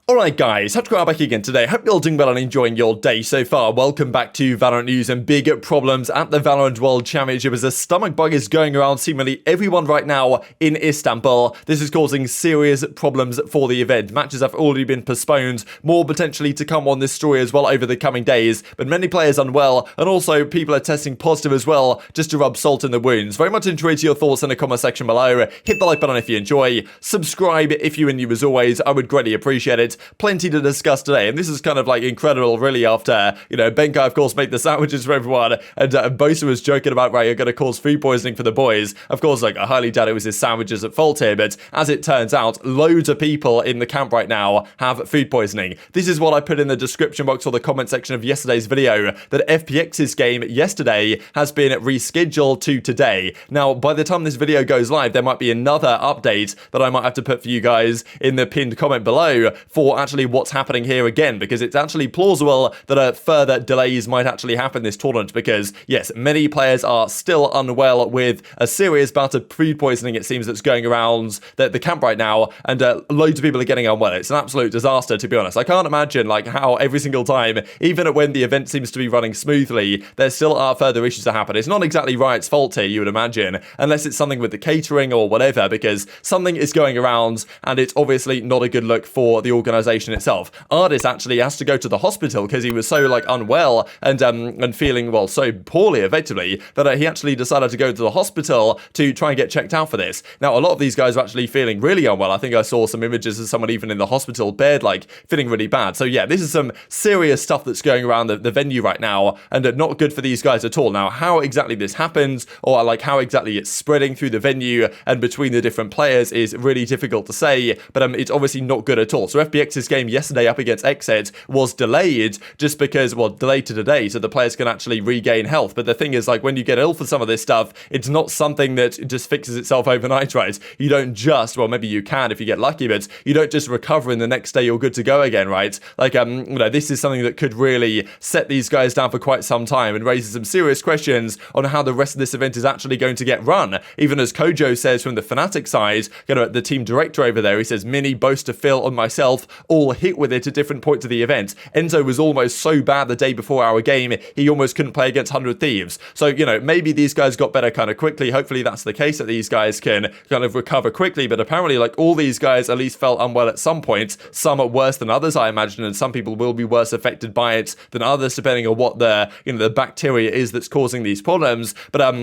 Alright guys, TacticalRab back again today. Hope you're all doing well and enjoying your day so far. Welcome back to Valorant news and big problems at the Valorant World Championship as a stomach bug is going around seemingly everyone right now in Istanbul. This is causing serious problems for the event. Matches have already been postponed, more potentially to come on this story as well over the coming days, but many players unwell and also people are testing positive as well, just to rub salt in the wounds. Very much enjoyed your thoughts in the comment section below. Hit the like button if you enjoy, subscribe if you are new as always, I would greatly appreciate it. Plenty to discuss today, and this is kind of like incredible really after, Benkai of course made the sandwiches for everyone, and Bosa was joking about, right, you're going to cause food poisoning for the boys. Of course, like, I highly doubt it was his sandwiches at fault here, but as it turns out, loads of people in the camp right now have food poisoning. This is what I put in the description box or the comment section of yesterday's video, that FPX's game yesterday has been rescheduled to today. Now, by the time this video goes live, there might be another update that I might have to put for you guys in the pinned comment below for actually what's happening here again, because it's actually plausible that further delays might actually happen this tournament, because yes, many players are still unwell with a serious bout of food poisoning, it seems, that's going around the camp right now, and loads of people are getting unwell. It's an absolute disaster, to be honest. I can't imagine like how every single time, even when the event seems to be running smoothly, there still are further issues that happen. It's not exactly Riot's fault here, you would imagine, unless it's something with the catering or whatever, because something is going around and it's obviously not a good look for the organization itself. Artis actually has to go to the hospital because he was so like unwell and feeling, well, so poorly effectively that he actually decided to go to the hospital to try and get checked out for this. Now, a lot of these guys are actually feeling really unwell. I think I saw some images of someone even in the hospital bed, like feeling really bad. So yeah, this is some serious stuff that's going around the venue right now, and not good for these guys at all. Now, how exactly this happens, or like how exactly it's spreading through the venue and between the different players, is really difficult to say, but it's obviously not good at all. So FPX's game yesterday up against xNed was delayed just because, well, delayed to today so the players can actually regain health. But the thing is, like, when you get ill for some of this stuff, it's not something that just fixes itself overnight, right? You don't just, well, maybe you can if you get lucky, but you don't just recover and the next day you're good to go again, right? Like, this is something that could really set these guys down for quite some time and raises some serious questions on how the rest of this event is actually going to get run. Even as Kojo says from the Fnatic side, the team director over there, he says, Mini, Boaster, Phil, and myself all hit with it at different points of the event. Enzo was almost so bad the day before our game, he almost couldn't play against 100 Thieves. So, maybe these guys got better kind of quickly. Hopefully that's the case, that these guys can kind of recover quickly. But apparently, like, all these guys at least felt unwell at some point. Some are worse than others, I imagine, and some people will be worse affected by it than others, depending on what the bacteria is that's causing these problems. But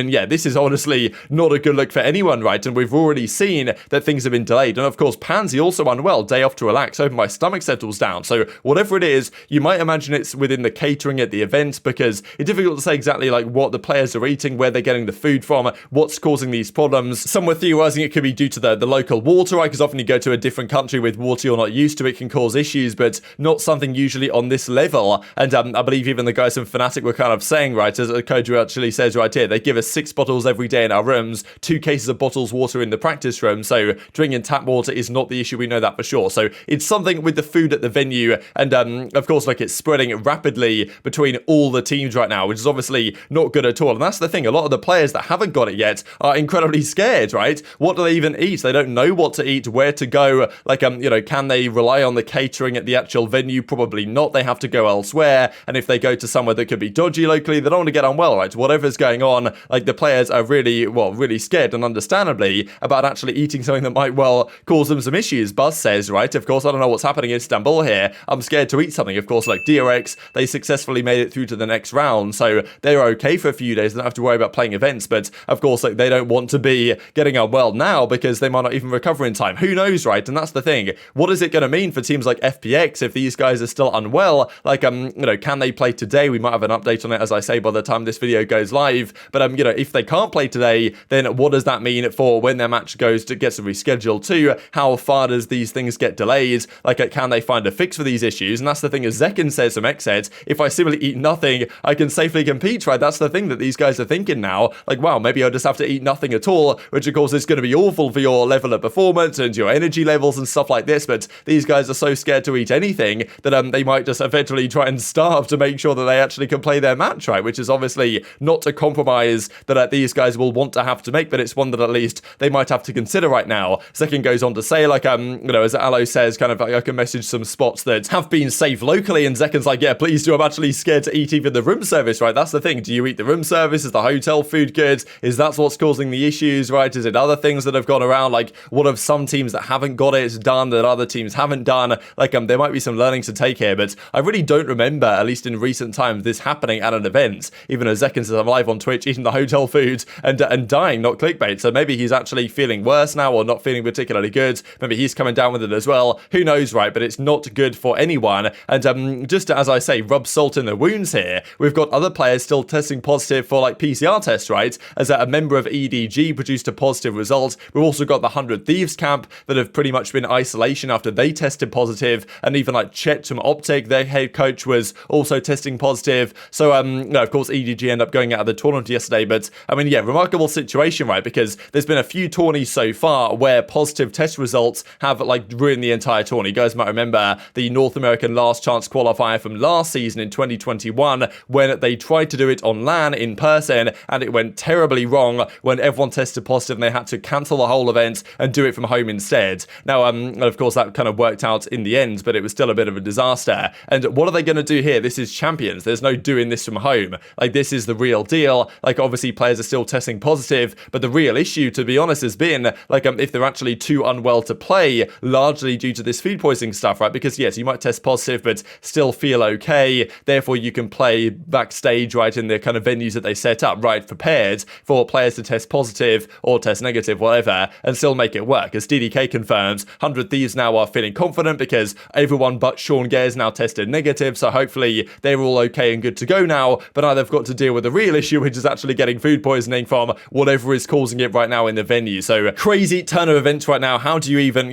yeah, this is honestly not a good look for anyone, right? And we've already seen that things have been delayed. And of course, Pansy also unwell, day off to relax, hoping my stomach settles down. So whatever it is, you might imagine it's within the catering at the event, because it's difficult to say exactly like what the players are eating, where they're getting the food from, what's causing these problems. Some were theorizing it could be due to the local water, right? Because often you go to a different country with water you're not used to, it can cause issues, but not something usually on this level. And I believe even the guys from Fnatic were kind of saying, right, as Kojo actually says right here, they give us 6 bottles every day in our rooms, 2 cases of bottles water in the practice room, so drinking tap water is not the issue, we know that for sure. So it's something with the food at the venue, and of course, like, it's spreading rapidly between all the teams right now, which is obviously not good at all. And that's the thing, a lot of the players that haven't got it yet are incredibly scared, right? What do they even eat? They don't know what to eat, where to go. Like, can they rely on the catering at the actual venue? Probably not. They have to go elsewhere, and if they go to somewhere that could be dodgy locally, they don't want to get unwell, right? Whatever's going on, like, the players are really scared, and understandably, about actually eating something that might, well, cause them some issues. Buzz says, right, of course, I don't know what's happening in Istanbul here. I'm scared to eat something. Of course, like DRX, they successfully made it through to the next round, so they're okay for a few days. They don't have to worry about playing events, but of course, like, they don't want to be getting unwell now because they might not even recover in time. Who knows, right? And that's the thing. What is it going to mean for teams like FPX if these guys are still unwell? Like, can they play today? We might have an update on it, as I say, by the time this video goes live. But, if they can't play today, then what does that mean for when their match gets rescheduled to? How far does these things get delayed? Like, can they find a fix for these issues? And that's the thing, as Zekin says from xNed, if I simply eat nothing, I can safely compete, right? That's the thing that these guys are thinking now. Like, wow, maybe I'll just have to eat nothing at all, which of course is going to be awful for your level of performance and your energy levels and stuff like this. But these guys are so scared to eat anything that they might just eventually try and starve to make sure that they actually can play their match, right? Which is obviously not a compromise that these guys will want to have to make, but it's one that at least they might have to consider right now. Zekin goes on to say, like, as Aloe says, kind of, I can message some spots that have been safe locally, and Zekken's like, yeah, please do, I'm actually scared to eat even the room service, right? That's the thing. Do you eat the room service? Is the hotel food good? Is that what's causing the issues, right? Is it other things that have gone around? Like, what have some teams that haven't got it done that other teams haven't done? Like, there might be some learnings to take here, but I really don't remember, at least in recent times, this happening at an event. Even as Zekken says, I'm live on Twitch eating the hotel food and dying, not clickbait. So maybe he's actually feeling worse now, or not feeling particularly good. Maybe he's coming down with it as well. Who knows, right? But it's not good for anyone. And just as I say, rub salt in the wounds here, we've got other players still testing positive for like PCR tests, right? As a member of EDG produced a positive result. We've also got the 100 Thieves camp that have pretty much been in isolation after they tested positive. And even like Chet from OpTic, their head coach, was also testing positive. So, no, of course, EDG end up going out of the tournament yesterday. But I mean, yeah, remarkable situation, right? Because there's been a few tourneys so far where positive test results have like ruined the entire tourney. You guys might remember the North American last chance qualifier from last season in 2021 when they tried to do it on LAN in person and it went terribly wrong when everyone tested positive and they had to cancel the whole event and do it from home instead. Now, of course, that kind of worked out in the end, but it was still a bit of a disaster. And what are they going to do here? This is Champions. There's no doing this from home. Like, this is the real deal. Like, obviously, players are still testing positive, but the real issue, to be honest, has been, like, if they're actually too unwell to play, largely due to this food poisoning stuff, right? Because, yes, you might test positive, but still feel okay. Therefore, you can play backstage, right, in the kind of venues that they set up, right, prepared for players to test positive or test negative, whatever, and still make it work. As DDK confirms, 100 Thieves now are feeling confident because everyone but Sean Gay is now tested negative, so hopefully they're all okay and good to go now, but now they've got to deal with the real issue, which is actually getting food poisoning from whatever is causing it right now in the venue. So crazy turn of events right now. How do you even,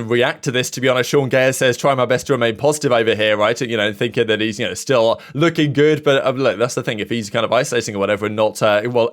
react to this? To be honest, Sean Gay says, try my best to remain positive over here, right? Thinking that he's, still looking good, but look, that's the thing. If he's kind of isolating or whatever and not,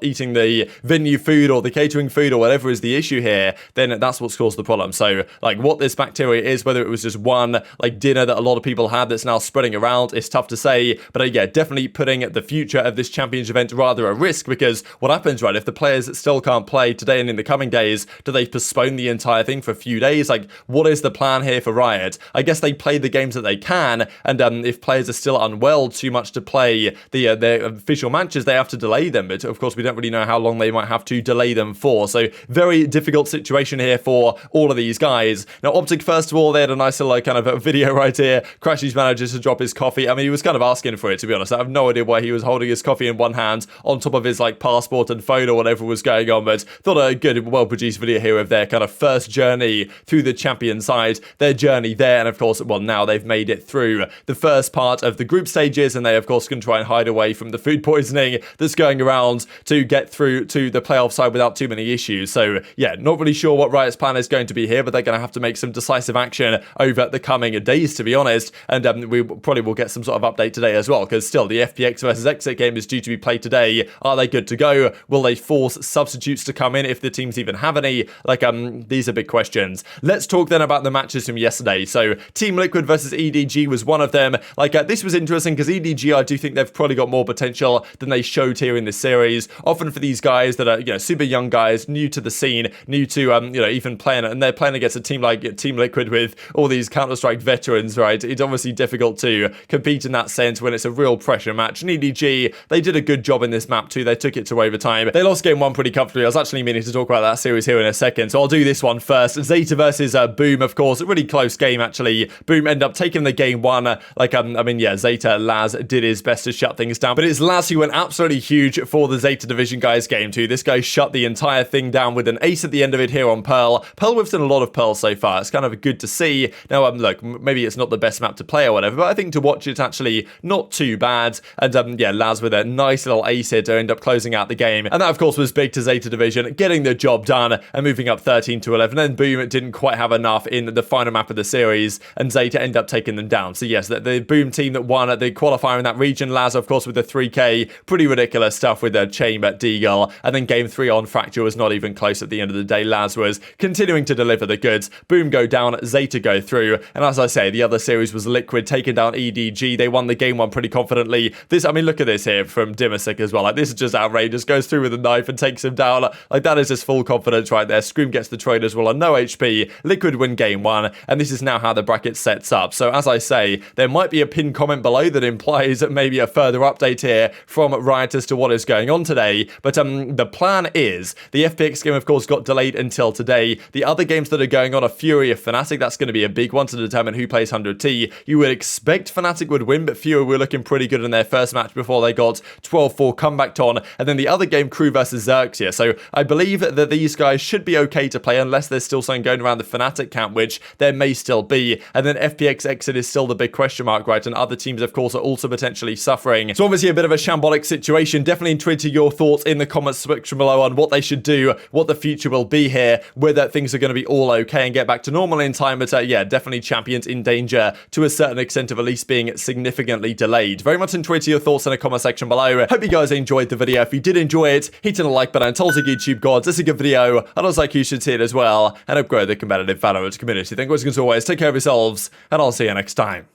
eating the venue food or the catering food or whatever is the issue here, then that's what's caused the problem. So, like, what this bacteria is, whether it was just one, like, dinner that a lot of people had that's now spreading around, it's tough to say, but yeah, definitely putting the future of this championship event rather at risk, because what happens, right, if the players still can't play today and in the coming days, do they postpone the entire thing for a few days? Like, what is the plan here for Riot? I guess they play the games that they can, and if players are still unwell too much to play their official matches, they have to delay them, but of course we don't really know how long they might have to delay them for. So very difficult situation here for all of these guys. Now, OpTic, first of all, they had a nice little kind of a video right here. Crashy's manages to drop his coffee. I mean, he was kind of asking for it, to be honest. I have no idea why he was holding his coffee in one hand on top of his like passport and phone or whatever was going on, but thought a good, well-produced video here of their kind of first journey through the champion side, their journey there, and of course, well, now they've made it through the first part of the group stages, and they of course can try and hide away from the food poisoning that's going around to get through to the playoff side without too many issues. So yeah, not really sure what Riot's plan is going to be here, but they're going to have to make some decisive action over the coming days, to be honest, and we probably will get some sort of update today as well, because still the FPX versus Exit game is due to be played today. Are they good to go? Will they force substitutes to come in if the teams even have any? Like, these are big questions. Let's talk then about the matches from yesterday. So Team Liquid versus EDG was one of them. Like, this was interesting because EDG, I do think they've probably got more potential than they showed here in this series. Often for these guys that are, super young guys, new to the scene, new to, even playing, and they're playing against a team like Team Liquid with all these Counter-Strike veterans, right? It's obviously difficult to compete in that sense when it's a real pressure match. And EDG, they did a good job in this map too. They took it to overtime. They lost game one pretty comfortably. I was actually meaning to talk about that series here in a second, so I'll do this one first. Zeta versus Boom, of course, a really close game actually. Boom ended up taking the game one. Zeta, Laz did his best to shut things down, but it's Laz who went absolutely huge for the Zeta Division guys game two. This guy shut the entire thing down with an ace at the end of it here on Pearl. Pearl, we've done a lot of Pearl so far. It's kind of good to see. Now, look, maybe it's not the best map to play or whatever, but I think to watch it's actually not too bad. And Laz with a nice little ace here to end up closing out the game. And that, of course, was big to Zeta Division, getting the job done and moving up 13-11. Then Boom didn't quite have enough in the final map of the series, and Zeta ended up taking them down. So yes, the Boom team that won the qualifier in that region, Laz, of course, with the 3K, pretty ridiculous stuff with the Chamber, Deagle, and then game 3 on Fracture was not even close at the end of the day. Laz was continuing to deliver the goods. Boom go down, Zeta go through, and as I say, the other series was Liquid taking down EDG. They won the game one pretty confidently. Look at this here from Dimasic as well. Like, this is just outrageous. Goes through with a knife and takes him down. Like, that is just full confidence right there. Scream gets the trade as well on no HP. Liquid win game one. 1, and this is now how the bracket sets up. So as I say, there might be a pinned comment below that implies maybe a further update here from Riot as to what is going on today, but the plan is, the FPX game of course got delayed until today. The other games that are going on are Fury of Fnatic. That's going to be a big one to determine who plays 100T. You would expect Fnatic would win, but Fury were looking pretty good in their first match before they got 12-4 comeback on, and then the other game, Crew versus Xerxia. So I believe that these guys should be okay to play unless there's still something going around the Fnatic camp, which there may still be, and then FPX exit is still the big question mark, right? And other teams of course are also potentially suffering. So obviously a bit of a shambolic situation. Definitely tweet your thoughts in the comments section below on what they should do, what the future will be here, whether things are going to be all okay and get back to normal in time. But yeah, definitely champions in danger to a certain extent of at least being significantly delayed. Very much enjoy your thoughts in the comment section below. Hope you guys enjoyed the video. If you did enjoy it, hit the like button. Tell us YouTube gods, this is a good video, and I was like you should see it as well, and upgrade the competitive Valorant community. Thank you guys as always, take care of yourselves, and I'll see you next time.